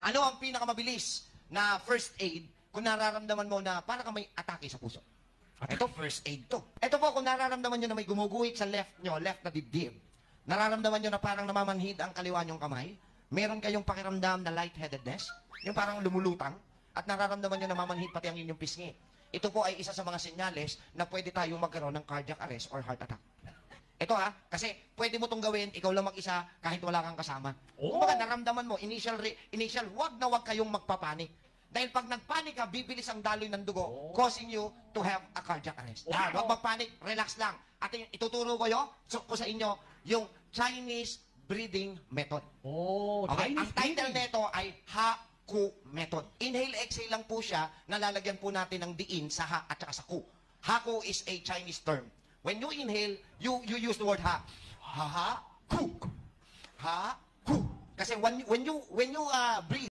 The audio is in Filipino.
Ano ang pinakamabilis na first aid kung nararamdaman mo na parang ka may atake sa puso? Ito, first aid to. Ito po, kung nararamdaman nyo na may gumuguhit sa left nyo, left na dibdib, nararamdaman nyo na parang namamanhid ang kaliwa nyong kamay, meron kayong pakiramdam na lightheadedness, yung parang lumulutang, at nararamdaman nyo na namamanhid pati ang inyong pisngi. Ito po ay isa sa mga senyales na pwede tayong magkaroon ng cardiac arrest or heart attack. Ito kasi pwede mo itong gawin, ikaw lang mag-isa, kahit wala kang kasama. Kung baka naramdaman mo, initial, wag na wag kayong magpapanik. Dahil pag nagpanik ka, bibilis ang daloy ng dugo, causing you to have a cardiac arrest. Wag magpanik, relax lang. At ituturo ko sa inyo, yung Chinese breathing method. Okay? Ang title nito ay Ha-Ku method. Inhale, exhale lang po siya, nalalagyan po natin ng diin sa Ha at saka sa Ku. Ha-Ku is a Chinese term. When you inhale, you use the word ha. Ha-ha-ku. Ha-ku. Kasi when you breathe,